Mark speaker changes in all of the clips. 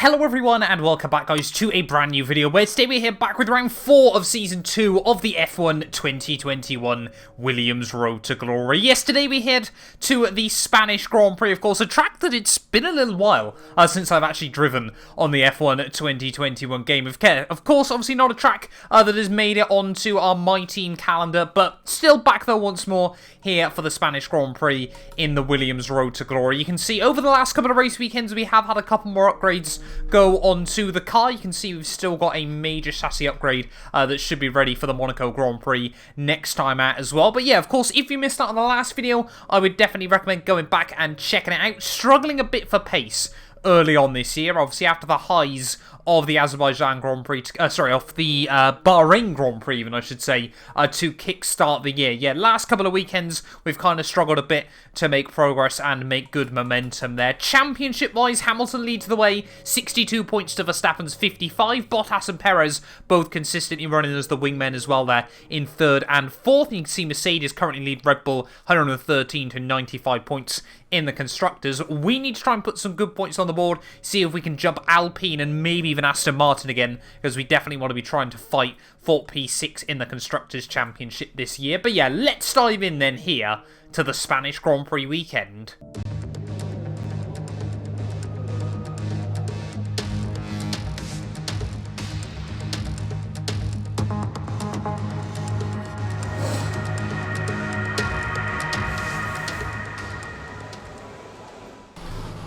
Speaker 1: Hello everyone and welcome back guys to a brand new video where today we're here back with round 4 of season 2 of the F1 2021 Williams Road to Glory. Yesterday we head to the Spanish Grand Prix, of course, a track that it's been a little while since I've actually driven on the F1 2021 Game of Care. Of course, obviously not a track that has made it onto our My Team calendar, but still back though once more here for the Spanish Grand Prix in the Williams Road to Glory. You can see over the last couple of race weekends we have had a couple more upgrades go onto the car. You can see we've still got a major chassis upgrade that should be ready for the Monaco Grand Prix next time out as well. But yeah, of course, if you missed out on the last video, I would definitely recommend going back and checking it out. Struggling a bit for pace early on this year, obviously after the highs of the Azerbaijan Grand Prix, of the Bahrain Grand Prix even, I should say, to kickstart the year. Yeah, last couple of weekends, we've kind of struggled a bit to make progress and make good momentum there. Championship-wise, Hamilton leads the way, 62 points to Verstappen's 55. Bottas and Perez both consistently running as the wingmen as well there in 3rd and 4th. You can see Mercedes currently lead Red Bull 113 to 95 points in the Constructors. We need to try and put some good points on the board, see if we can jump Alpine and maybe even Aston Martin again, because we definitely want to be trying to fight for P6 in the Constructors' Championship this year. But yeah, let's dive in then here to the Spanish Grand Prix weekend.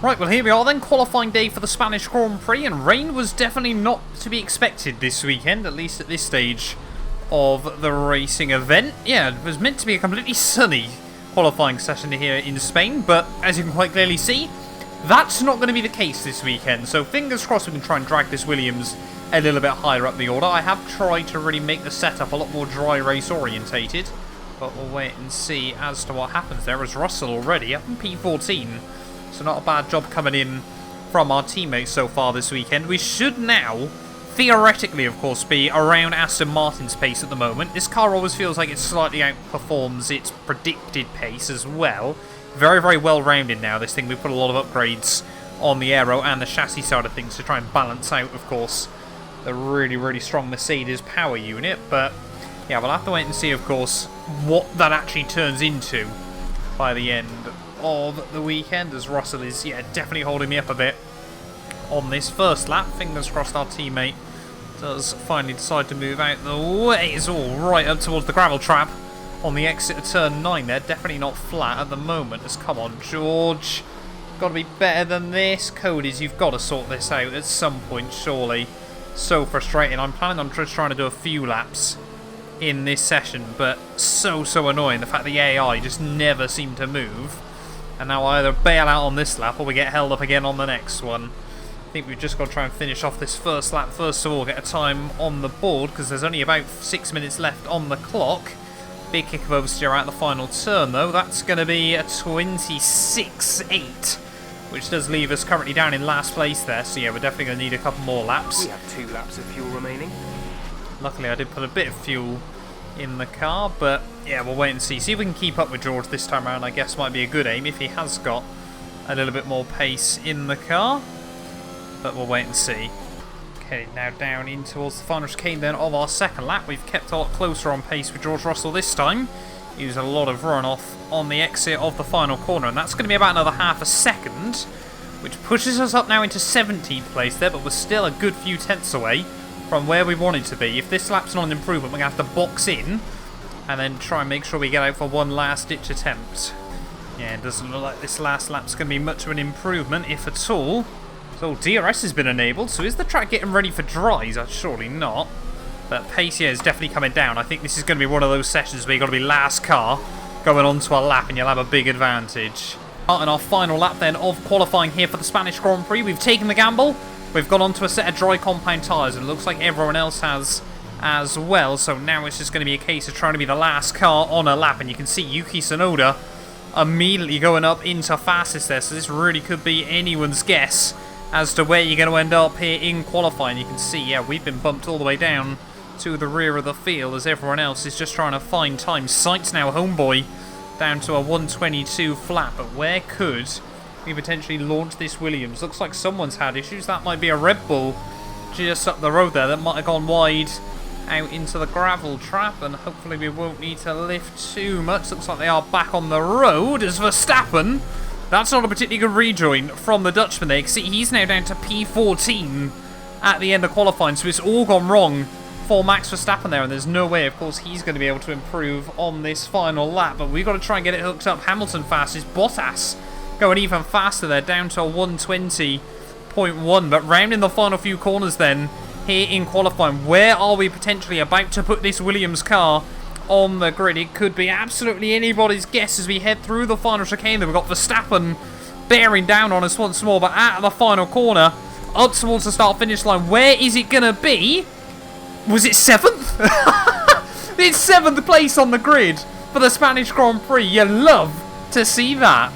Speaker 1: Right, well here we are then, qualifying day for the Spanish Grand Prix, and rain was definitely not to be expected this weekend, at least at this stage of the racing event. Yeah, it was meant to be a completely sunny qualifying session here in Spain, but as you can quite clearly see, that's not going to be the case this weekend, so fingers crossed we can try and drag this Williams a little bit higher up the order. I have tried to really make the setup a lot more dry race orientated, but we'll wait and see as to what happens. There is Russell already up in P14. So not a bad job coming in from our teammates so far this weekend. We should now, theoretically of course, be around Aston Martin's pace at the moment. This car always feels like it slightly outperforms its predicted pace as well. Very, very well rounded now, this thing. We put a lot of upgrades on the aero and the chassis side of things to try and balance out, of course, the really, really strong Mercedes power unit. But yeah, we'll have to wait and see, of course, what that actually turns into by the end of the weekend, as Russell is, yeah, definitely holding me up a bit on this first lap. Fingers crossed our teammate does finally decide to move out the way. It's all right up towards the gravel trap on the exit of turn 9 there. Definitely not flat at the moment. As come on, George. Got to be better than this. Cody's, you've got to sort this out at some point, surely. So frustrating. I'm planning on just trying to do a few laps in this session, but so annoying. The fact the AI just never seem to move. And now I either bail out on this lap or we get held up again on the next one. I think we've just got to try and finish off this first lap first of all, get a time on the board, because there's only about 6 minutes left on the clock. Big kick of oversteer out the final turn though. That's going to be a 26.8, which does leave us currently down in last place there. So yeah, we're definitely going to need a couple more laps.
Speaker 2: We have 2 laps of fuel remaining.
Speaker 1: Luckily I did put a bit of fuel in the car, but yeah, we'll wait and see. See if we can keep up with George this time around, I guess might be a good aim if he has got a little bit more pace in the car. But we'll wait and see. Okay, now down in towards the final chicane then of our second lap. We've kept a lot closer on pace with George Russell this time. Used a lot of runoff on the exit of the final corner, and that's going to be about another half a second, which pushes us up now into 17th place there, but we're still a good few tenths away from where we wanted to be. If this lap's not an improvement, we're going to have to box in and then try and make sure we get out for one last ditch attempt. Yeah, it doesn't look like this last lap's going to be much of an improvement, if at all. So DRS has been enabled, so is the track getting ready for dries? Surely not. But pace here is definitely coming down. I think this is going to be one of those sessions where you've got to be last car going onto a lap and you'll have a big advantage. On our final lap then of qualifying here for the Spanish Grand Prix, we've taken the gamble. We've gone onto a set of dry compound tyres, and it looks like everyone else has as well. So now it's just going to be a case of trying to be the last car on a lap. And you can see Yuki Tsunoda immediately going up into fastest there. So this really could be anyone's guess as to where you're going to end up here in qualifying. You can see, yeah, we've been bumped all the way down to the rear of the field as everyone else is just trying to find time. Sights now, homeboy, down to a 122 flat. But where could we potentially launch this Williams. Looks like someone's had issues. That might be a Red Bull just up the road there that might have gone wide out into the gravel trap, and hopefully we won't need to lift too much. Looks like they are back on the road as Verstappen. That's not a particularly good rejoin from the Dutchman there. You can see he's now down to P14 at the end of qualifying, so it's all gone wrong for Max Verstappen there, and there's no way, of course, he's going to be able to improve on this final lap, but we've got to try and get it hooked up. Hamilton fastest, Bottas going even faster there, down to a 120.1, but round in the final few corners then, here in qualifying, where are we potentially about to put this Williams car on the grid? It could be absolutely anybody's guess as we head through the final chicane. We've got Verstappen bearing down on us once more, but out of the final corner, up towards the start-finish line, where is it going to be? Was it 7th? It's 7th place on the grid for the Spanish Grand Prix. You love to see that.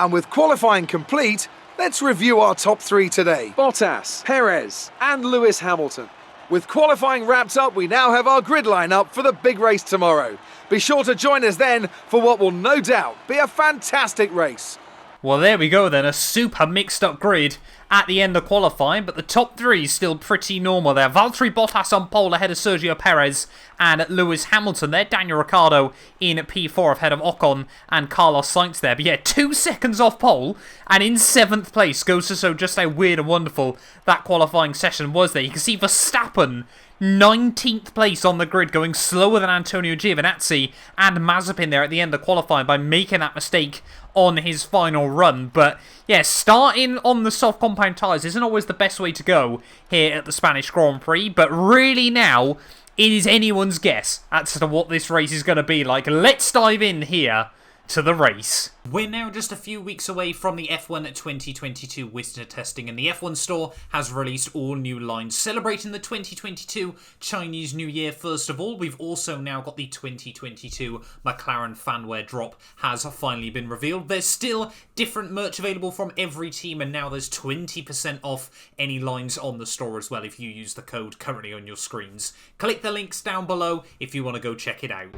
Speaker 3: And with qualifying complete, let's review our top 3 today. Bottas, Perez and Lewis Hamilton. With qualifying wrapped up, we now have our grid lineup for the big race tomorrow. Be sure to join us then for what will no doubt be a fantastic race.
Speaker 1: Well, there we go then, a super mixed up grid at the end of qualifying, but the top 3 is still pretty normal there. Valtteri Bottas on pole ahead of Sergio Perez and Lewis Hamilton there. Daniel Ricciardo in P4 ahead of Ocon and Carlos Sainz there. But yeah, 2 seconds off pole and in 7th place. Goes to show just how weird and wonderful that qualifying session was there. You can see Verstappen 19th place on the grid, going slower than Antonio Giovinazzi and Mazepin there at the end of qualifying by making that mistake on his final run. But yeah, starting on the soft compound tyres isn't always the best way to go here at the Spanish Grand Prix, but really now it is anyone's guess as to what this race is going to be like. Let's dive in here to the race. We're now just a few weeks away from the F1 2022 winter testing, and the F1 store has released all new lines celebrating the 2022 Chinese New Year. First of all, we've also now got the 2022 McLaren fanwear drop has finally been revealed. There's still different merch available from every team, and now there's 20% off any lines on the store as well if you use the code currently on your screens. Click the links down below if you want to go check it out.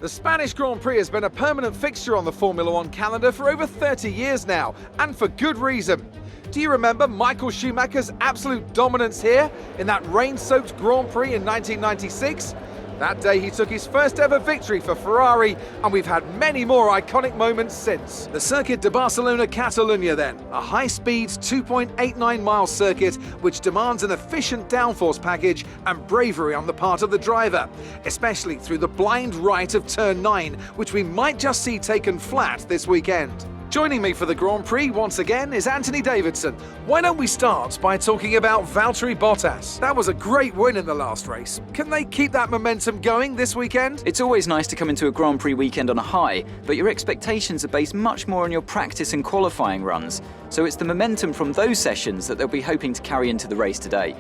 Speaker 3: The Spanish Grand Prix has been a permanent fixture on the Formula One calendar for over 30 years now, and for good reason. Do you remember Michael Schumacher's absolute dominance here in that rain-soaked Grand Prix in 1996? That day he took his first ever victory for Ferrari, and we've had many more iconic moments since. The Circuit de Barcelona-Catalunya then, a high-speed 2.89-mile circuit which demands an efficient downforce package and bravery on the part of the driver, especially through the blind right of turn 9, which we might just see taken flat this weekend. Joining me for the Grand Prix once again is Anthony Davidson. Why don't we start by talking about Valtteri Bottas? That was a great win in the last race. Can they keep that momentum going this weekend?
Speaker 4: It's always nice to come into a Grand Prix weekend on a high, but your expectations are based much more on your practice and qualifying runs. So it's the momentum from those sessions that they'll be hoping to carry into the race today.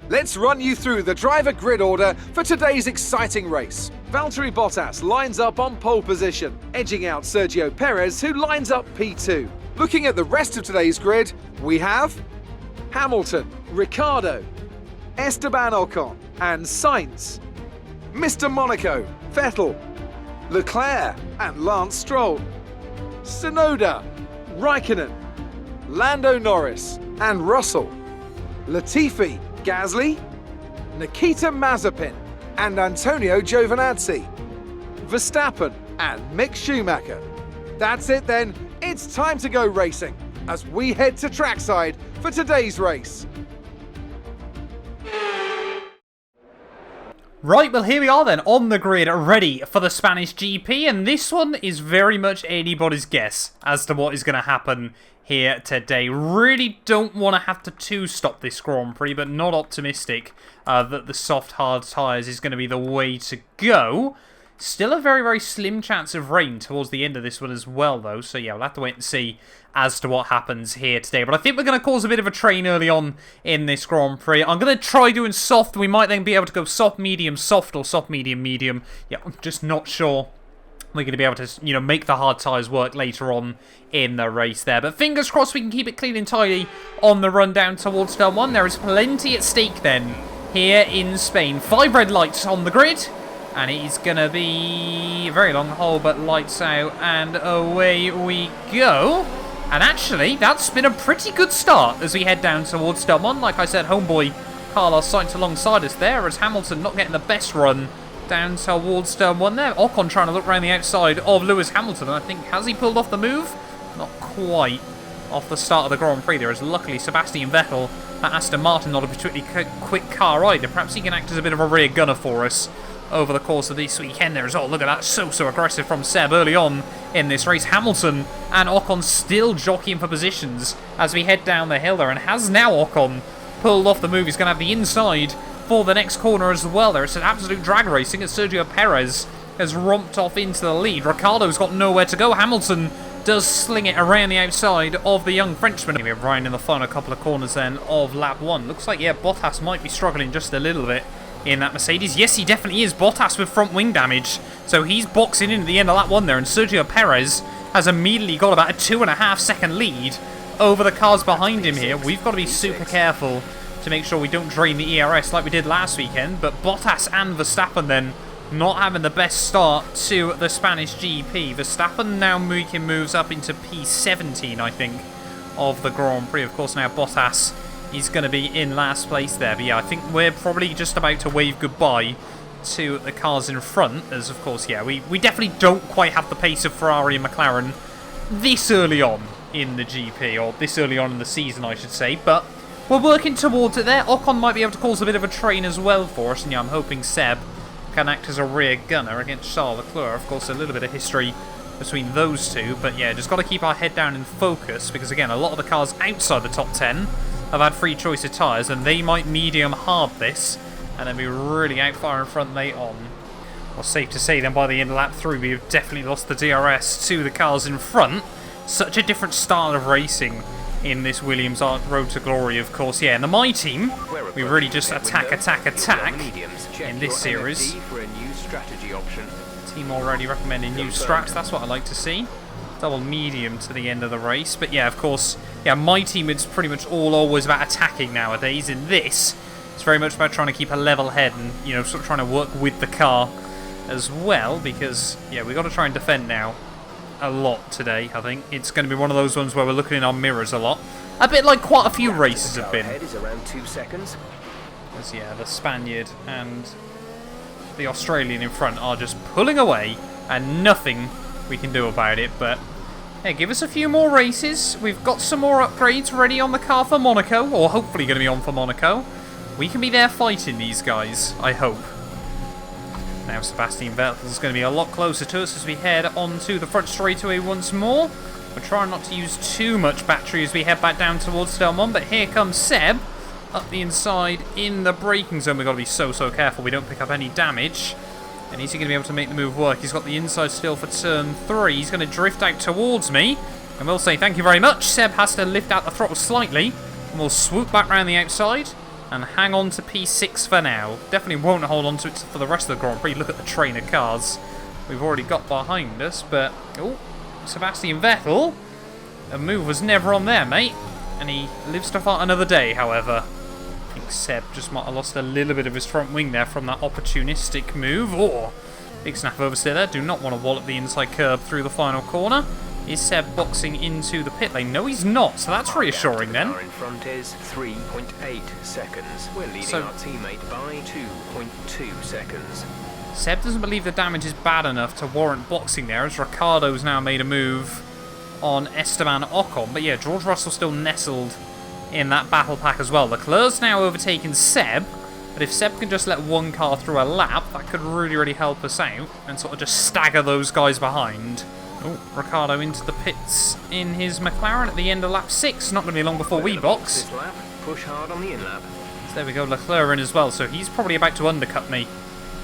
Speaker 3: Let's run you through the driver grid order for today's exciting race. Valtteri Bottas lines up on pole position, edging out Sergio Perez, who lines up P2. Looking at the rest of today's grid, we have Hamilton, Ricciardo, Esteban Ocon and Sainz, Mr. Monaco, Vettel, Leclerc and Lance Stroll, Tsunoda, Raikkonen, Lando Norris and Russell, Latifi, Gasly, Nikita Mazepin and Antonio Giovinazzi, Verstappen and Mick Schumacher. That's it then, it's time to go racing as we head to trackside for today's race.
Speaker 1: Right, well here we are then, on the grid, ready for the Spanish GP, and this one is very much anybody's guess as to what is going to happen here today. Really don't want to have to two-stop this Grand Prix, but not optimistic that the soft, hard tyres is going to be the way to go. Still a very, very slim chance of rain towards the end of this one as well, though. So, yeah, we'll have to wait and see as to what happens here today. But I think we're going to cause a bit of a train early on in this Grand Prix. I'm going to try doing soft. We might then be able to go soft, medium, soft, or soft, medium, medium. Yeah, I'm just not sure we're going to be able to, you know, make the hard tyres work later on in the race there. But fingers crossed we can keep it clean and tidy on the run down towards turn 1. There is plenty at stake then here in Spain. 5 red lights on the grid, and it is going to be a very long haul, but lights out, and away we go. And actually, that's been a pretty good start as we head down towards Delmont. Like I said, homeboy Carlos Sainz alongside us there, as Hamilton not getting the best run down towards turn 1 there. Ocon trying to look around the outside of Lewis Hamilton, and I think, has he pulled off the move? Not quite off the start of the Grand Prix there, as luckily Sebastian Vettel, that Aston Martin, not a particularly quick car either. Perhaps he can act as a bit of a rear gunner for us over the course of this weekend there as well. Look at that, so aggressive from Seb early on in this race. Hamilton and Ocon still jockeying for positions as we head down the hill there, and has now Ocon pulled off the move. He's going to have the inside for the next corner as well there. It's an absolute drag racing as Sergio Perez has romped off into the lead. Ricciardo's got nowhere to go. Hamilton does sling it around the outside of the young Frenchman. We're Ryan in the final couple of corners then of lap 1. Looks like, yeah, Bottas might be struggling just a little bit in that Mercedes. Yes, he definitely is. Bottas with front wing damage, so he's boxing in at the end of lap 1 there, and Sergio Perez has immediately got about a 2.5 second lead over the cars behind him here. We've got to be super careful to make sure we don't drain the ERS like we did last weekend, but Bottas and Verstappen then not having the best start to the Spanish GP. Verstappen now making moves up into P17, I think, of the Grand Prix. Of course, now Bottas is going to be in last place there. But yeah, I think we're probably just about to wave goodbye to the cars in front, as of course, yeah, we definitely don't quite have the pace of Ferrari and McLaren this early on in the GP, or this early on in the season, I should say, but we're working towards it there. Ocon might be able to cause a bit of a train as well for us, and yeah, I'm hoping Seb can act as a rear gunner against Charles Leclerc. Of course, a little bit of history between those two, but yeah, just got to keep our head down and focus, because again, a lot of the cars outside the top 10 have had free choice of tyres, and they might medium hard this and then be really out far in front late on. Well, safe to say then by the end of lap 3 we've definitely lost the DRS to the cars in front. Such a different style of racing in this Williams Road to Glory, of course. Yeah, and the My Team, we really just attack in this series. Team already recommending new strats, that's what I like to see. Double medium to the end of the race. But yeah, of course, yeah, My Team, it's pretty much all always about attacking nowadays. In this, it's very much about trying to keep a level head and, you know, sort of trying to work with the car as well, because, yeah, we've got to try and defend now a lot today, I think. It's going to be one of those ones where we're looking in our mirrors a lot. A bit like quite a few races have been. As, yeah, the Spaniard and the Australian in front are just pulling away, and nothing we can do about it. But yeah, give us a few more races. We've got some more upgrades ready on the car for Monaco, or hopefully going to be on for Monaco. We can be there fighting these guys, I hope. Now Sebastian Vettel's going to be a lot closer to us as we head onto the front straightaway once more. We're trying not to use too much battery as we head back down towards Delmont, but here comes Seb up the inside in the braking zone. We've got to be so careful we don't pick up any damage. And is he going to be able to make the move work? He's got the inside still for turn 3. He's going to drift out towards me. And we'll say thank you very much. Seb has to lift out the throttle slightly. And we'll swoop back round the outside and hang on to P6 for now. Definitely won't hold on to it for the rest of the Grand Prix. Look at the train of cars we've already got behind us. But, oh, Sebastian Vettel. A move was never on there, mate. And he lives to fight another day, however. I think Seb just might have lost a little bit of his front wing there from that opportunistic move. Or, big snap oversteer there. Do not want to wallop the inside curb through the final corner. Is Seb boxing into the pit lane? No, he's not, so that's reassuring then.
Speaker 2: Our in front is 3.8 seconds. We're leading our teammate by 2.2 seconds.
Speaker 1: Seb doesn't believe the damage is bad enough to warrant boxing there, as Ricciardo's now made a move on Esteban Ocon. But yeah, George Russell still nestled in that battle pack as well. Leclerc's now overtaken Seb, but if Seb can just let one car through a lap, that could really help us out and sort of just stagger those guys behind. Oh, Ricciardo into the pits in his McLaren at the end of lap 6. Not going to be long before we box.
Speaker 2: This lap, push hard on the in-lap.
Speaker 1: So there we go, Leclerc in as well. So he's probably about to undercut me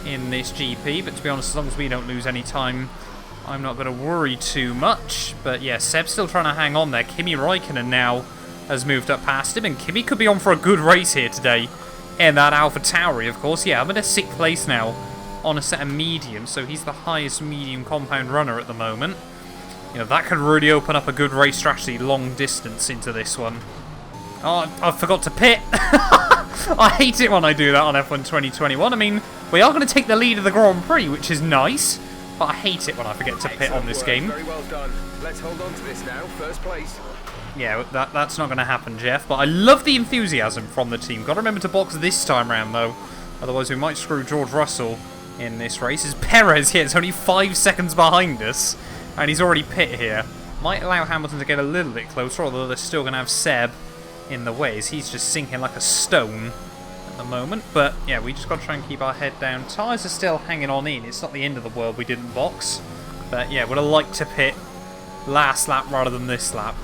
Speaker 1: in this GP. But to be honest, as long as we don't lose any time, I'm not going to worry too much. But yeah, Seb's still trying to hang on there. Kimi Raikkonen now has moved up past him. And Kimi could be on for a good race here today in that AlphaTauri, of course. Yeah, I'm in a 6th place now on a set of mediums, so he's the highest medium compound runner at the moment. You know, that could really open up a good race strategy long distance into this one. Oh, I forgot to pit. I hate it when I do that on F1 2021. I mean, we are going to take the lead of the Grand Prix, which is nice, but I hate it when I forget to pit on this game.
Speaker 2: Very well done. Let's hold on to this now. First place.
Speaker 1: Yeah, that's not going to happen, Jeff. But I love the enthusiasm from the team. Got to remember to box this time round, though. Otherwise, we might screw George Russell in this race. As Perez here, it's only 5 seconds behind us, and he's already pit here. Might allow Hamilton to get a little bit closer, although they're still going to have Seb in the way, as he's just sinking like a stone at the moment. But yeah, we just got to try and keep our head down. Tyres are still hanging on in. It's not the end of the world we didn't box. But yeah, would have liked to pit last lap rather than this lap.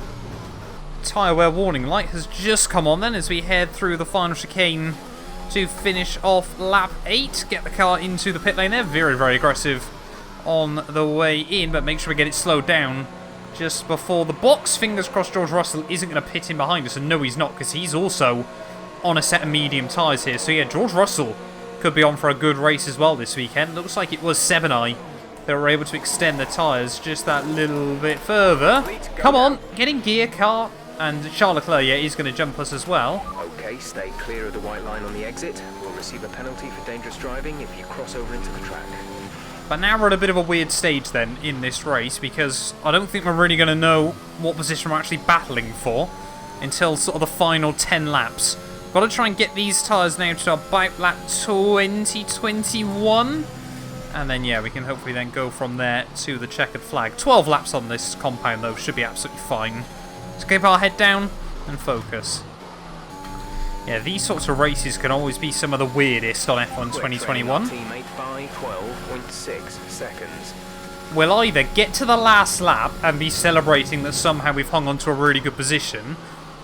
Speaker 1: Tyre wear warning light has just come on then as we head through the final chicane to finish off lap 8. Get the car into the pit lane there. Very, very aggressive on the way in, but make sure we get it slowed down just before the box. Fingers crossed George Russell isn't going to pit in behind us, and no, he's not, because he's also on a set of medium tyres here. So yeah, George Russell could be on for a good race as well this weekend. Looks like it was Seb and I that were able to extend the tyres just that little bit further. Come on, get in gear, car. And Charles Leclerc, yeah, he's going to jump us as well.
Speaker 2: Okay, stay clear of the white line on the exit. We'll receive a penalty for dangerous driving if you cross over into the track.
Speaker 1: But now we're at a bit of a weird stage then in this race, because I don't think we're really going to know what position we're actually battling for until sort of the final 10 laps. Got to try and get these tyres now to about lap 2021. And then, yeah, we can hopefully then go from there to the checkered flag. 12 laps on this compound, though, should be absolutely fine. Let's keep our head down and focus. Yeah, these sorts of races can always be some of the weirdest on F1 2021.
Speaker 2: Teammate by 12.6 seconds.
Speaker 1: We'll either get to the last lap and be celebrating that somehow we've hung on to a really good position,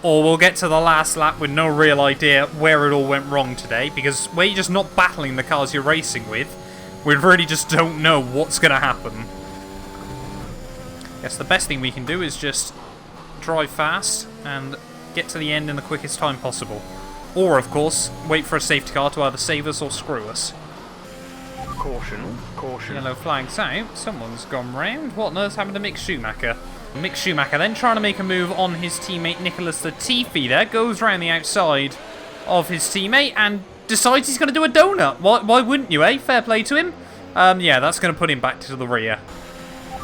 Speaker 1: or we'll get to the last lap with no real idea where it all went wrong today, because where you're just not battling the cars you're racing with, we really just don't know what's going to happen. Guess the best thing we can do is just drive fast and get to the end in the quickest time possible. Or, of course, wait for a safety car to either save us or screw us.
Speaker 2: Caution, caution.
Speaker 1: Yellow flag's out. Someone's gone round. What on earth's happened to Mick Schumacher? Mick Schumacher then trying to make a move on his teammate Nicholas Latifi there. Goes round the outside of his teammate and decides he's going to do a donut. Why wouldn't you, eh? Fair play to him. Yeah, that's going to put him back to the rear.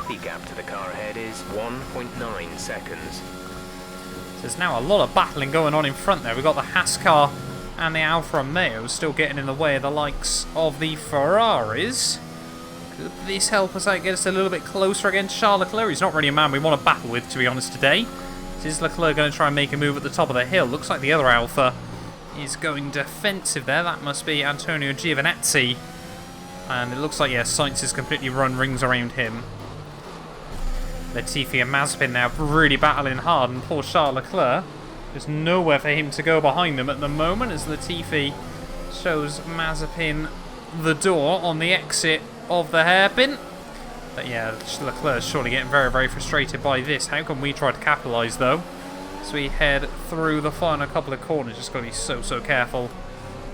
Speaker 2: The gap to the car ahead is 1.9 seconds.
Speaker 1: There's now a lot of battling going on in front there. We've got the Haas car and the Alfa Romeo still getting in the way of the likes of the Ferraris. Could this help us out, get us a little bit closer against Charles Leclerc? He's not really a man we want to battle with, to be honest, today. Is Leclerc going to try and make a move at the top of the hill? Looks like the other Alfa is going defensive there. That must be Antonio Giovinazzi. And it looks like, yeah, Sainz has completely run rings around him. Latifi and Mazepin now really battling hard, and poor Charles Leclerc, there's nowhere for him to go behind them at the moment, as Latifi shows Mazepin the door on the exit of the hairpin. But yeah, Leclerc's surely getting very, very frustrated by this. How can we try to capitalise, though? As we head through the final couple of corners, just got to be so, so careful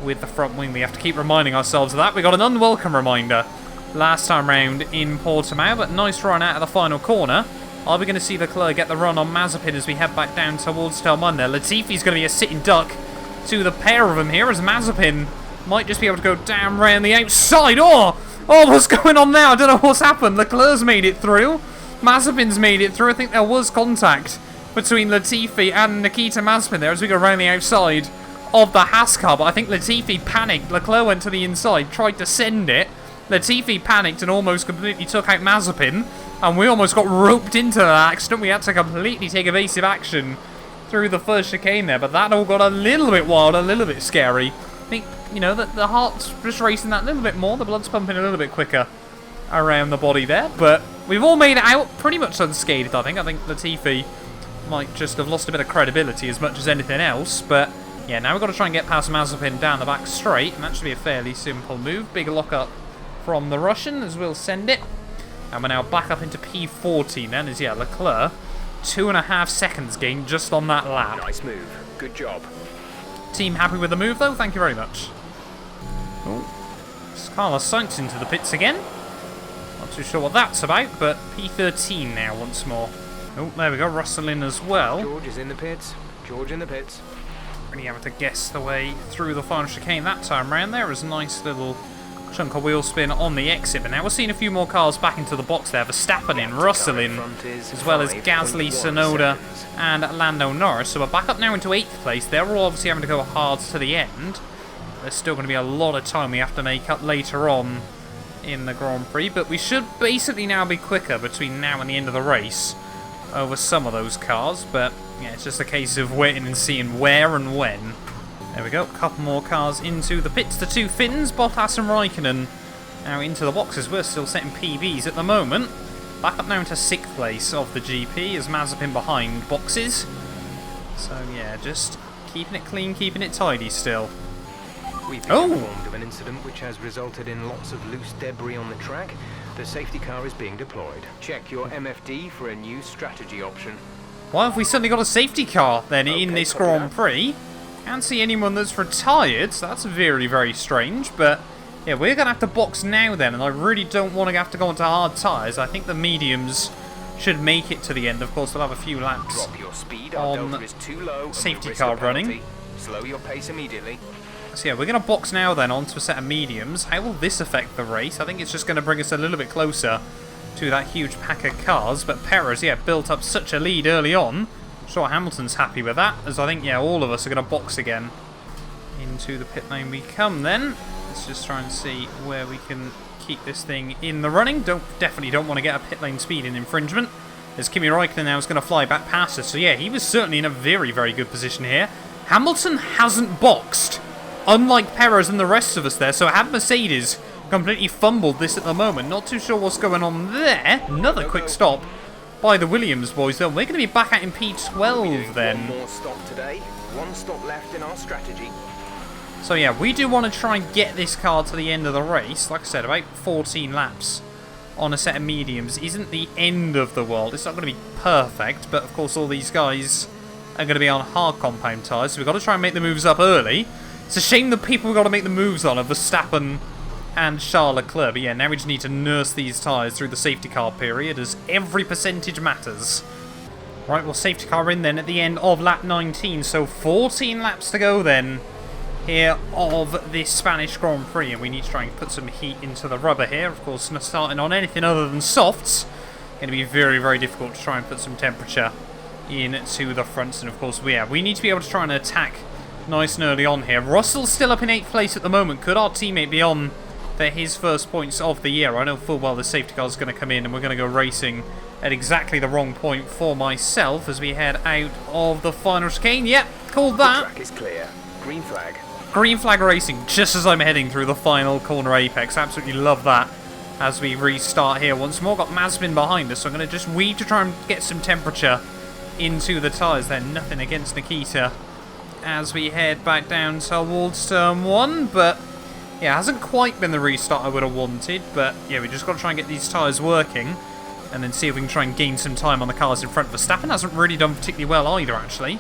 Speaker 1: with the front wing. We have to keep reminding ourselves of that. We got an unwelcome reminder last time round in Portimao, but nice run out of the final corner. Are we going to see Leclerc get the run on Mazepin as we head back down towards Telmun there? Latifi's going to be a sitting duck to the pair of them here, as Mazepin might just be able to go down round the outside. Oh, what's going on now? I don't know what's happened. Leclerc's made it through. Mazepin's made it through. I think there was contact between Latifi and Nikita Mazepin there as we go around the outside of the Haas car, but I think Latifi panicked. Leclerc went to the inside, tried to send it. Latifi panicked and almost completely took out Mazepin, and we almost got roped into that accident. We had to completely take evasive action through the first chicane there, but that all got a little bit wild, a little bit scary. I think, you know, that the heart's just racing that little bit more, the blood's pumping a little bit quicker around the body there, but we've all made it out pretty much unscathed, I think. I think Latifi might just have lost a bit of credibility as much as anything else, but yeah, now we've got to try and get past Mazepin down the back straight, and that should be a fairly simple move. Big lock-up from the Russian as we'll send it. And we're now back up into P14 then, as yeah, Leclerc, 2.5 seconds gain just on that lap.
Speaker 2: Nice move. Good job.
Speaker 1: Team happy with the move though, thank you very much. Oh, Carlos Sainz into the pits again. Not too sure what that's about, but P13 now once more. Oh, there we go, Russell in as well.
Speaker 2: George is in the pits. George in the pits.
Speaker 1: really having to guess the way through the final chicane that time round. There was a nice little chunk of wheel spin on the exit, but now we're seeing a few more cars back into the box there. Verstappen in, Russell in, as well as Gasly, Tsunoda and Lando Norris. So we're back up now into 8th place. They're all obviously having to go hard to the end. There's still going to be a lot of time we have to make up later on in the Grand Prix, but we should basically now be quicker between now and the end of the race over some of those cars. But yeah, it's just a case of waiting and seeing where and when. There we go, a couple more cars into the pits. The two Finns, Bottas and Raikkonen, now into the boxes. We're still setting PBs at the moment. Back up now into 6th place of the GP as Mazepin behind boxes. So yeah, just keeping it clean, keeping it tidy still.
Speaker 2: We've been informed of an incident which has resulted in lots of loose debris on the track. The safety car is being deployed. Check your MFD for a new strategy option.
Speaker 1: Why have we suddenly got a safety car then in this Grand Prix? Can't see anyone that's retired, so that's very, very strange. But yeah, we're going to have to box now then, and I really don't want to have to go onto hard tyres. I think the mediums should make it to the end. Of course, we'll have a few laps
Speaker 2: Drop your speed.
Speaker 1: on
Speaker 2: is too low
Speaker 1: safety car running.
Speaker 2: Slow your pace immediately.
Speaker 1: So yeah, we're going to box now then onto a set of mediums. How will this affect the race? I think it's just going to bring us a little bit closer to that huge pack of cars. But Perez, yeah, built up such a lead early on. Sure, Hamilton's happy with that, as I think, yeah, all of us are going to box again. Into the pit lane we come then. Let's just try and see where we can keep this thing in the running. Definitely don't want to get a pit lane speed in infringement, as Kimi Raikkonen now is going to fly back past us. So yeah, he was certainly in a very, very good position here. Hamilton hasn't boxed, unlike Perez and the rest of us there. So had Mercedes completely fumbled this at the moment. Not too sure what's going on there. Another quick stop by the Williams boys, though. We're going to be back out in P12 then.
Speaker 2: One more stop today. One stop left in our strategy.
Speaker 1: So yeah, we do want to try and get this car to the end of the race. Like I said, about 14 laps on a set of mediums isn't the end of the world. It's not going to be perfect, but of course all these guys are going to be on hard compound tyres, so we've got to try and make the moves up early. It's a shame the people we've got to make the moves on are Verstappen and Charles Leclerc. But yeah, now we just need to nurse these tyres through the safety car period, as every percentage matters. Right, well, safety car in then at the end of lap 19, so 14 laps to go then here of this Spanish Grand Prix, and we need to try and put some heat into the rubber here. Of course, not starting on anything other than softs, going to be very, very difficult to try and put some temperature into the fronts. And of course, we need to be able to try and attack nice and early on here. Russell's still up in 8th place at the moment. Could our teammate be on for his first points of the year? I know full well the safety car is going to come in and we're going to go racing at exactly the wrong point for myself as we head out of the final chicane. Yep, called that.
Speaker 2: The track is clear. Green flag.
Speaker 1: Green flag racing just as I'm heading through the final corner apex. Absolutely love that as we restart here once more. Got Mazepin behind us, so I'm going to just weave to try and get some temperature into the tyres there. Nothing against Nikita as we head back down towards turn 1, but yeah, hasn't quite been the restart I would have wanted, but yeah, we just got to try and get these tyres working and then see if we can try and gain some time on the cars in front. Verstappen hasn't really done particularly well either, actually.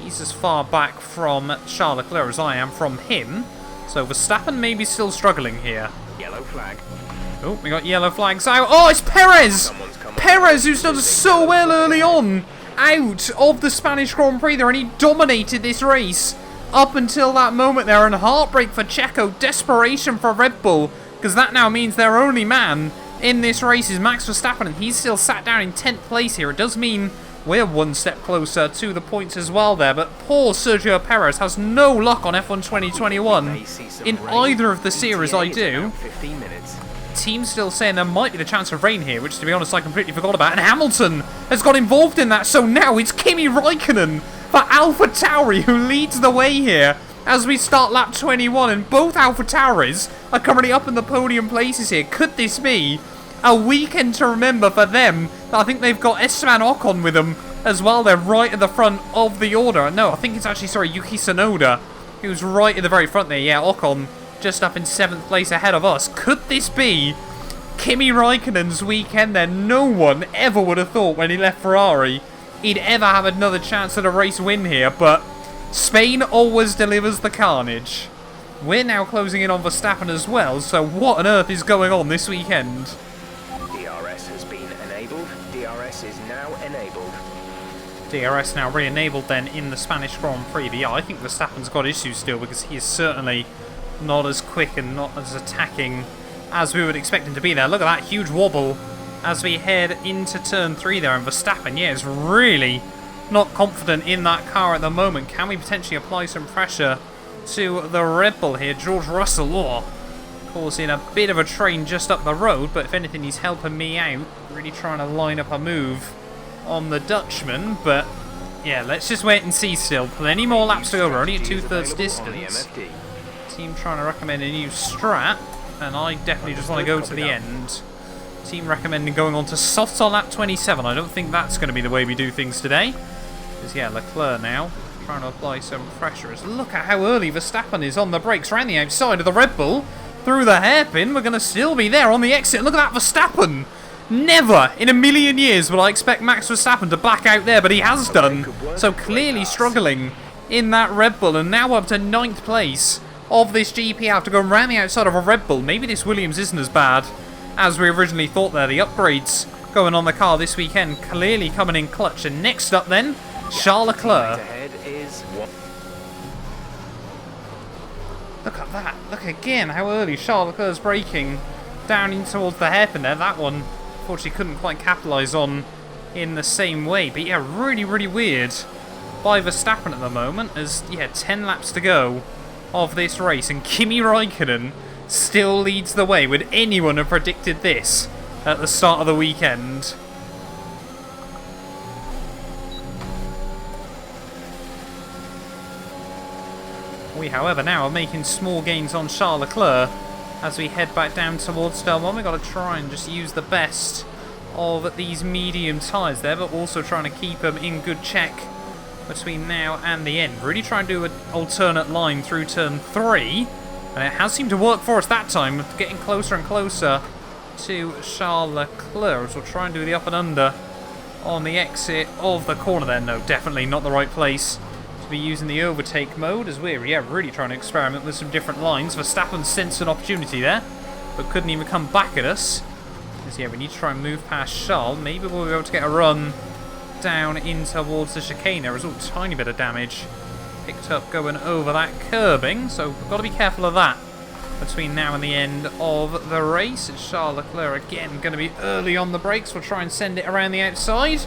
Speaker 1: He's as far back from Charles Leclerc as I am from him, so Verstappen may be still struggling here.
Speaker 2: Yellow flag.
Speaker 1: Oh, we got yellow flags out. Oh, it's Perez! Perez, who's done so well early on out of the Spanish Grand Prix there, and he dominated this race up until that moment there, and heartbreak for Checo, desperation for Red Bull, because that now means their only man in this race is Max Verstappen, and he's still sat down in 10th place here. It does mean we're one step closer to the points as well there, but poor Sergio Perez has no luck on F1 2021 in either of the series I do.
Speaker 2: 15 minutes.
Speaker 1: Team's still saying there might be the chance of rain here, which to be honest I completely forgot about, and Hamilton has got involved in that, so now it's Kimi Raikkonen for AlphaTauri who leads the way here as we start lap 21, and both AlphaTauris are currently up in the podium places here. Could this be a weekend to remember for them? I think they've got Esteban Ocon with them as well. They're right at the front of the order. No, I think it's actually, sorry, Yuki Tsunoda, who's right at the very front there. Yeah, Ocon just up in 7th place ahead of us. Could this be Kimi Raikkonen's weekend then? No one ever would have thought when he left Ferrari he'd ever have another chance at a race win here, but Spain always delivers the carnage. We're now closing in on Verstappen as well, so what on earth is going on this weekend?
Speaker 2: DRS has been enabled. DRS is now enabled.
Speaker 1: DRS now re-enabled then in the Spanish Grand Prix. But yeah, I think Verstappen's got issues still because he is certainly not as quick and not as attacking as we would expect him to be there. Look at that huge wobble as we head into turn 3 there. And Verstappen, yeah, is really not confident in that car at the moment. Can we potentially apply some pressure to the Red Bull here? George Russell, causing a bit of a train just up the road, but if anything, he's helping me out. Really trying to line up a move on the Dutchman, but yeah, let's just wait and see still. Plenty more laps to go. We're only at 2/3 distance. Team trying to recommend a new strat, and I definitely just want to go to the end. Team recommending going on to softs on lap 27. I don't think that's going to be the way we do things today. Because yeah, Leclerc now trying to apply some pressure. Look at how early Verstappen is on the brakes around the outside of the Red Bull. Through the hairpin, we're going to still be there on the exit. Look at that Verstappen. Never in a million years would I expect Max Verstappen to back out there, but he has done. So clearly struggling in that Red Bull, and now up to 9th place of this GP after going around the outside of a Red Bull. Maybe this Williams isn't as bad as we originally thought there. The upgrades going on the car this weekend clearly coming in clutch. And next up then, Charles Leclerc. Look at that. Look again how early Charles Leclerc's braking down in towards the hairpin there. That one, unfortunately, couldn't quite capitalise on in the same way. But yeah, really, really weird by Verstappen at the moment, as yeah, 10 laps to go of this race, and Kimi Raikkonen still leads the way. Would anyone have predicted this at the start of the weekend? We, however, now are making small gains on Charles Leclerc as we head back down towards turn 1. We've got to try and just use the best of these medium tyres there, but also trying to keep them in good check between now and the end. Really try and do an alternate line through turn 3, and it has seemed to work for us that time, getting closer and closer to Charles Leclerc. So we'll try and do the up and under on the exit of the corner there. No, definitely not the right place to be using the overtake mode, as we're really trying to experiment with some different lines. Verstappen sensed an opportunity there, but couldn't even come back at us. Because yeah, we need to try and move past Charles. Maybe we'll be able to get a run down in towards the chicane. There was a tiny bit of damage picked up going over that curbing, so we've got to be careful of that between now and the end of the race. It's Charles Leclerc again going to be early on the brakes. We'll try and send it around the outside,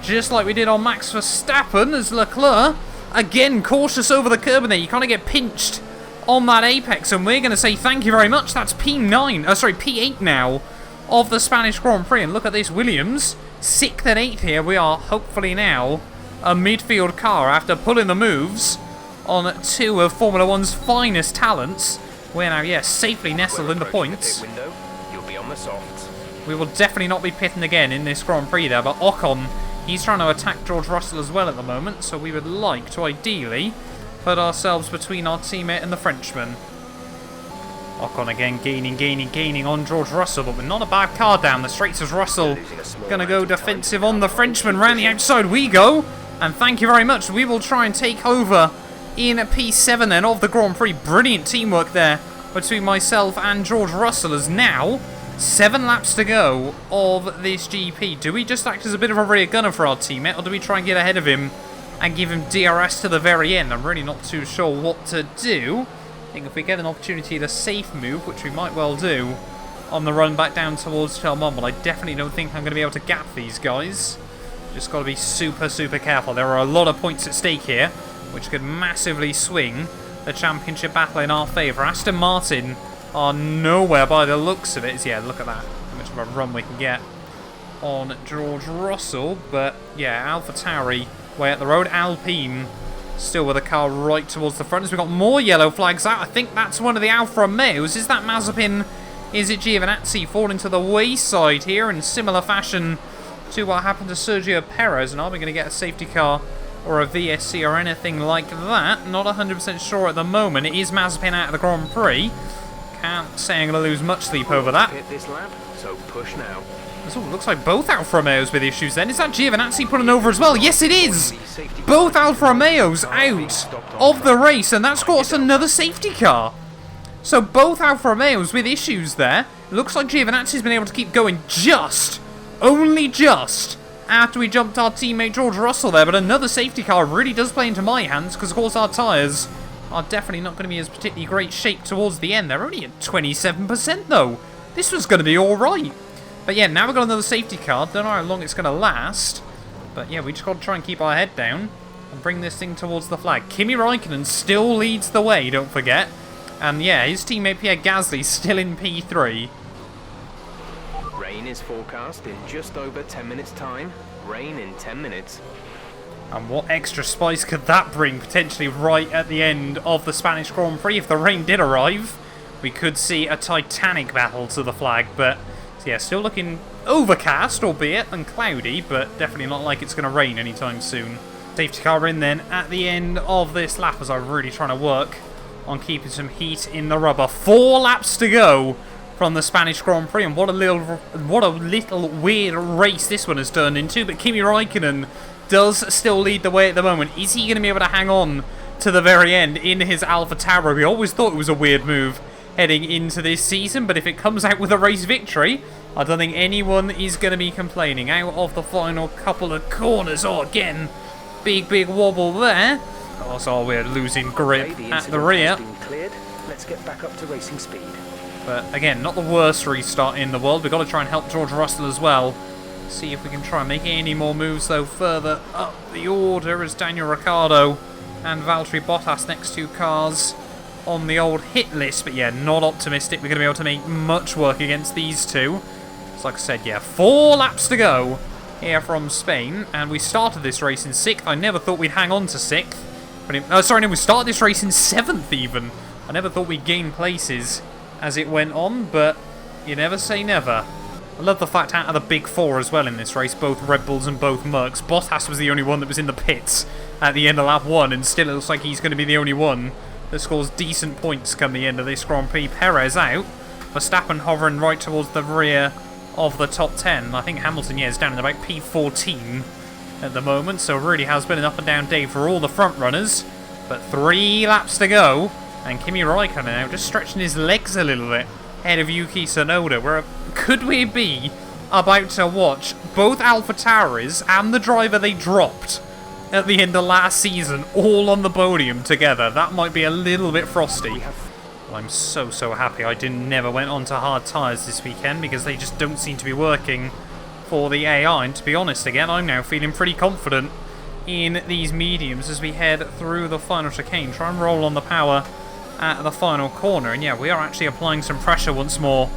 Speaker 1: just like we did on Max Verstappen, as Leclerc again cautious over the curb, and there you kind of get pinched on that apex, and we're going to say thank you very much. That's P8 now of the Spanish Grand Prix. And look at this, Williams 6th and 8th here. We are hopefully now a midfield car after pulling the moves on 2 of Formula 1's finest talents. We're now, yes, safely nestled in the points.
Speaker 2: You'll be on the softs.
Speaker 1: We will definitely not be pitting again in this Grand Prix there, but Ocon, he's trying to attack George Russell as well at the moment, so we would like to ideally put ourselves between our teammate and the Frenchman. Ocon again gaining on George Russell, but we're not a bad car down the straights as Russell going to go defensive on the Frenchman. Round the outside we go, and thank you very much. We will try and take over in P7 then of the Grand Prix. Brilliant teamwork there between myself and George Russell, as now 7 laps to go of this GP. Do we just act as a bit of a rear gunner for our teammate, or do we try and get ahead of him and give him DRS to the very end? I'm really not too sure what to do. I think if we get an opportunity to safe move, which we might well do on the run back down towards Chelmon, but I definitely don't think I'm going to be able to gap these guys. Just got to be super, super careful. There are a lot of points at stake here, which could massively swing the championship battle in our favour. Aston Martin are nowhere by the looks of it. Yeah, look at that. How much of a run we can get on George Russell. But yeah, AlphaTauri way up the road. Alpine still with a car right towards the front. As we've got more yellow flags out. I think that's one of the Alfa Romeos. Is that Mazepin? Is it Giovinazzi falling to the wayside here in similar fashion to what happened to Sergio Perez? And are we going to get a safety car or a VSC or anything like that? Not 100% sure at the moment. It is Mazepin out of the Grand Prix. Can't say I'm going to lose much sleep over that.
Speaker 2: Hit this lap, so push now.
Speaker 1: This looks like both Alfa Romeos with issues then. Is that Giovinazzi pulling over as well? Yes, it is! Both Alfa Romeos out of the race, and that's got us another safety car. So both Alfa Romeos with issues there. Looks like Giovinazzi's been able to keep going only just, after we jumped our teammate George Russell there, but another safety car really does play into my hands because, of course, our tyres are definitely not going to be as particularly great shape towards the end. They're only at 27% though. This was going to be alright. But yeah, now we've got another safety car. Don't know how long it's going to last. But yeah, we just got to try and keep our head down and bring this thing towards the flag. Kimi Raikkonen still leads the way, don't forget. And yeah, his teammate Pierre Gasly still in P3.
Speaker 2: Rain is forecast in just over 10 minutes time. Rain in 10 minutes.
Speaker 1: And what extra spice could that bring potentially right at the end of the Spanish Grand Prix? If the rain did arrive, we could see a titanic battle to the flag. But yeah, still looking overcast, albeit, and cloudy, but definitely not like it's going to rain anytime soon. Safety car in then at the end of this lap as I'm really trying to work on keeping some heat in the rubber. 4 laps to go from the Spanish Grand Prix, and what a little weird race this one has turned into. But Kimi Raikkonen does still lead the way at the moment. Is he going to be able to hang on to the very end in his Alpha Tauri? We always thought it was a weird move heading into this season, but if it comes out with a race victory, I don't think anyone is going to be complaining. Out of the final couple of corners. Oh, again, big wobble there. Oh, so we're losing grip at the rear.
Speaker 2: Let's get back up to racing speed.
Speaker 1: But again, not the worst restart in the world. We've got to try and help George Russell as well. See if we can try and make any more moves, though, further up the order as Daniel Ricciardo and Valtteri Bottas, next 2 cars on the old hit list. But yeah, not optimistic we're going to be able to make much work against these two. So like I said, yeah, 4 laps to go here from Spain. And we started this race in 6th. I never thought we'd hang on to 6th. But we started this race in 7th even. I never thought we'd gain places as it went on, but you never say never. I love the fact out of the big 4 as well in this race, both Red Bulls and both Mercs. Bottas was the only one that was in the pits at the end of lap 1, and still it looks like he's going to be the only one that scores decent points come the end of this Grand Prix. Perez out, Verstappen hovering right towards the rear of the top 10. I think Hamilton, yeah, is down in about P14 at the moment, so it really has been an up and down day for all the front runners. But 3 laps to go, and Kimi Raikkonen now just stretching his legs a little bit ahead of Yuki Tsunoda. Could we be about to watch both Alpha Tauris and the driver they dropped at the end of last season all on the podium together? That might be a little bit frosty. Well, I'm so happy I never went on to hard tyres this weekend, because they just don't seem to be working for the AI. And to be honest, again, I'm now feeling pretty confident in these mediums as we head through the final chicane. Try and roll on the power at the final corner. And yeah, we are actually applying some pressure once more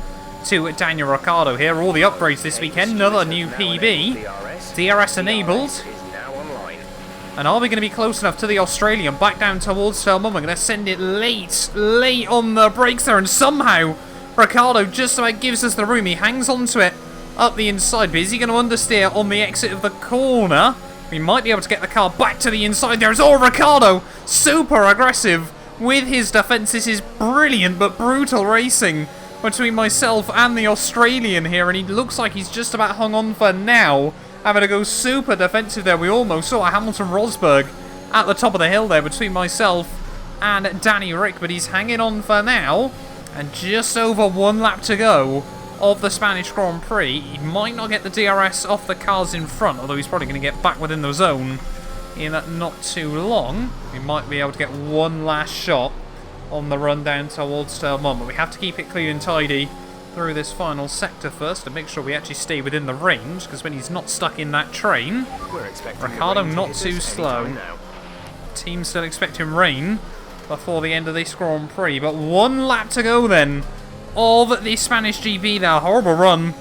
Speaker 1: to Daniel Ricciardo here. All the upgrades this weekend. Another new PB. DRS enabled. And are we going to be close enough to the Australian? Back down towards Selman. We're going to send it late on the brakes there. And somehow Ricciardo just about gives us the room. He hangs onto it up the inside. But is he going to understeer on the exit of the corner? We might be able to get the car back to the inside. There's Ricciardo. Super aggressive with his defence. This is brilliant but brutal racing between myself and the Australian here, and he looks like he's just about hung on for now, having to go super defensive there. We almost saw a Hamilton-Rosberg at the top of the hill there between myself and Danny Rick, but he's hanging on for now, and just over 1 lap to go of the Spanish Grand Prix. He might not get the DRS off the cars in front, although he's probably going to get back within the zone in not too long. We might be able to get one last shot on the run down towards turn 1, but we have to keep it clean and tidy through this final sector first to make sure we actually stay within the range, because when he's not stuck in that train, Ricciardo not too slow. Team still expecting rain before the end of this Grand Prix, but 1 lap to go then of the Spanish GP there. Horrible run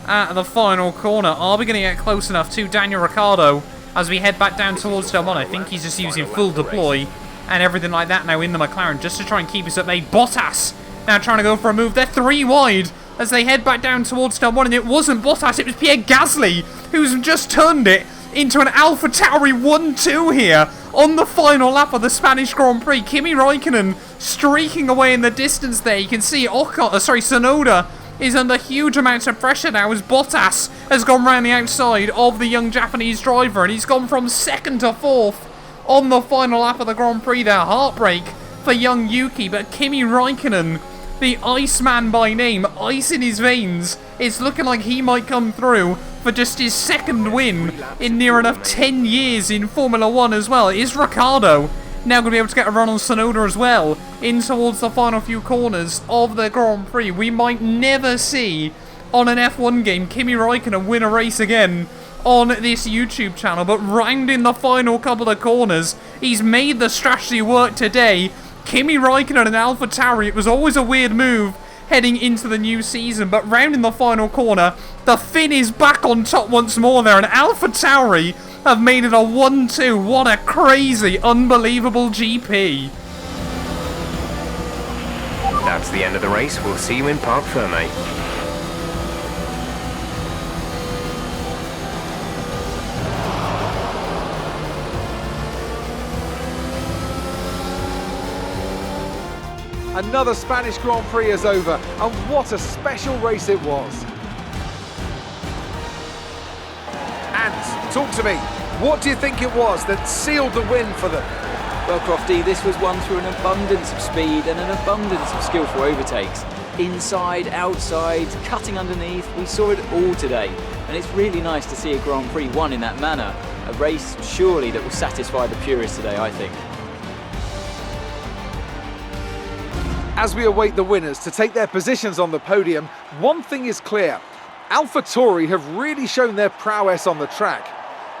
Speaker 1: at the final corner. Are we going to get close enough to Daniel Ricciardo as we head back down towards Delmont? I think he's just using full deploy and everything like that now in the McLaren just to try and keep us at bay. Bottas now trying to go for a move. They're 3 wide as they head back down towards Delmont, and it wasn't Bottas, it was Pierre Gasly who's just turned it into an Alpha Tauri 1-2 here on the final lap of the Spanish Grand Prix. Kimi Raikkonen streaking away in the distance there. You can see Tsunoda is under huge amounts of pressure now as Bottas has gone round the outside of the young Japanese driver, and he's gone from 2nd to 4th on the final lap of the Grand Prix there. Heartbreak for young Yuki, but Kimi Raikkonen, the Iceman by name, ice in his veins, it's looking like he might come through for just his second win in near enough 10 years in Formula 1 as well. Is Ricciardo now going to be able to get a run on Tsunoda as well in towards the final few corners of the Grand Prix? We might never see on an F1 game Kimi Raikkonen win a race again on this YouTube channel, but rounding the final couple of corners, he's made the strategy work today. Kimi Raikkonen and AlphaTauri, it was always a weird move heading into the new season, but rounding the final corner, the Finn is back on top once more there, and AlphaTauri have made it a 1-2. What a crazy, unbelievable GP.
Speaker 2: That's the end of the race. We'll see you in Parc Ferme.
Speaker 3: Another Spanish Grand Prix is over, and what a special race it was. And talk to me, what do you think it was that sealed the win for them?
Speaker 4: Well, Crofty, this was won through an abundance of speed and an abundance of skillful overtakes. Inside, outside, cutting underneath, we saw it all today. And it's really nice to see a Grand Prix won in that manner. A race, surely, that will satisfy the purists today, I think.
Speaker 3: As we await the winners to take their positions on the podium, one thing is clear. AlphaTauri have really shown their prowess on the track.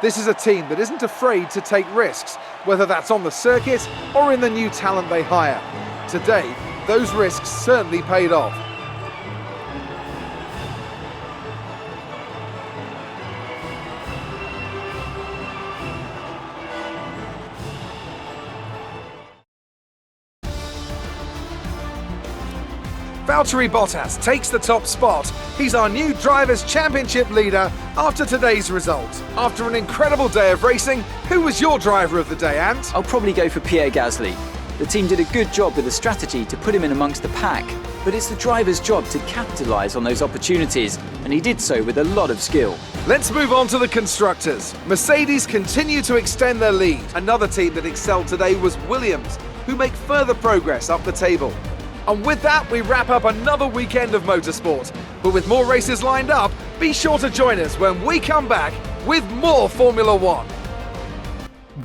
Speaker 3: This is a team that isn't afraid to take risks, whether that's on the circuit or in the new talent they hire. Today, those risks certainly paid off. Valtteri Bottas takes the top spot. He's our new Drivers' Championship leader after today's result. After an incredible day of racing, who was your driver of the day, Ant?
Speaker 4: I'll probably go for Pierre Gasly. The team did a good job with the strategy to put him in amongst the pack, but it's the driver's job to capitalise on those opportunities, and he did so with a lot of skill.
Speaker 3: Let's move on to the constructors. Mercedes continue to extend their lead. Another team that excelled today was Williams, who make further progress up the table. And with that, we wrap up another weekend of motorsport. But with more races lined up, be sure to join us when we come back with more Formula 1.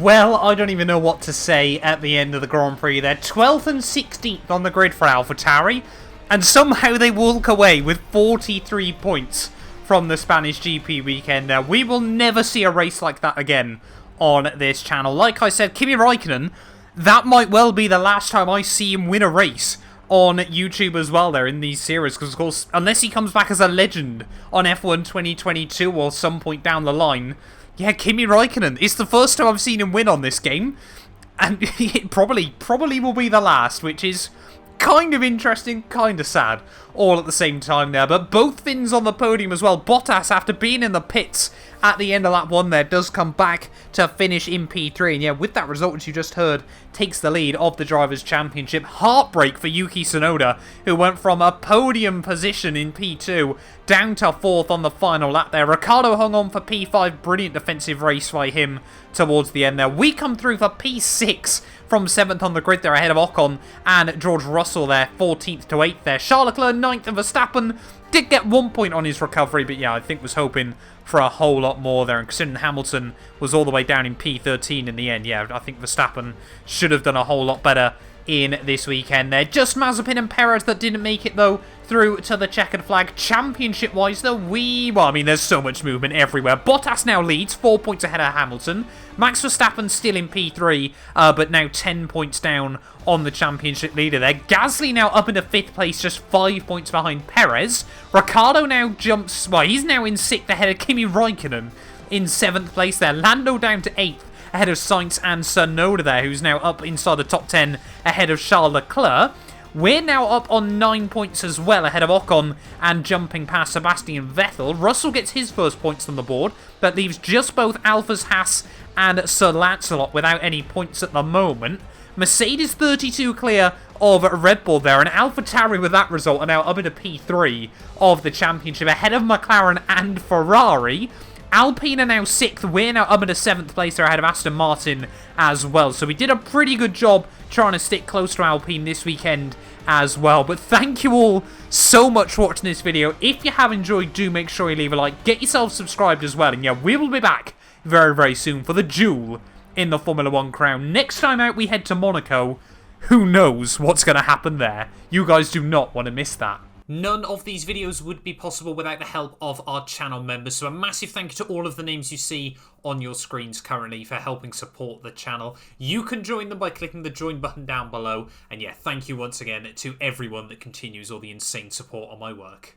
Speaker 1: Well, I don't even know what to say at the end of the Grand Prix. They're 12th and 16th on the grid for AlphaTauri, and somehow they walk away with 43 points from the Spanish GP weekend. Now, we will never see a race like that again on this channel. Like I said, Kimi Raikkonen, that might well be the last time I see him win a race on YouTube as well there in these series, because of course, unless he comes back as a legend on F1 2022 or some point down the line, yeah, Kimi Raikkonen, it's the first time I've seen him win on this game, and it probably will be the last, which is kind of interesting, kind of sad, all at the same time there. But both Finns on the podium as well. Bottas, after being in the pits at the end of lap 1 there, does come back to finish in P3. And yeah, with that result, which you just heard, takes the lead of the Drivers' Championship. Heartbreak for Yuki Tsunoda, who went from a podium position in P2 down to 4th on the final lap there. Ricciardo hung on for P5. Brilliant defensive race by him towards the end there. We come through for P6 from 7th on the grid there, ahead of Ocon and George Russell there, 14th to 8th there. Charles Leclerc 9th, and Verstappen did get 1 point on his recovery, but yeah, I think was hoping for a whole lot more there. And considering Hamilton was all the way down in P13 in the end, yeah, I think Verstappen should have done a whole lot better in this weekend there. Just Mazepin and Perez that didn't make it, though, through to the checkered flag. Championship-wise, though, well, I mean, there's so much movement everywhere. Bottas now leads, 4 points ahead of Hamilton. Max Verstappen still in P3, but now 10 points down on the championship leader there. Gasly now up into 5th place, just 5 points behind Perez. Ricciardo now jumps, well, he's now in 6th ahead of Kimi Raikkonen in 7th place there. Lando down to 8th. Ahead of Sainz and Tsunoda there, who's now up inside the top 10 ahead of Charles Leclerc. We're now up on 9 points as well, ahead of Ocon and jumping past Sebastian Vettel. Russell gets his first points on the board. That leaves just both Alfa's Haas and Sir Lancelot without any points at the moment. Mercedes 32 clear of Red Bull there, and AlphaTauri with that result are now up into P3 of the championship, ahead of McLaren and Ferrari. Alpine are now 6th. We're now up at a 7th place. They're ahead of Aston Martin as well. So we did a pretty good job trying to stick close to Alpine this weekend as well. But thank you all so much for watching this video. If you have enjoyed, do make sure you leave a like. Get yourself subscribed as well. And yeah, we will be back very, very soon for the duel in the Formula 1 crown. Next time out, we head to Monaco. Who knows what's going to happen there? You guys do not want to miss that. None of these videos would be possible without the help of our channel members. So a massive thank you to all of the names you see on your screens currently for helping support the channel. You can join them by clicking the join button down below. And yeah, thank you once again to everyone that continues all the insane support on my work.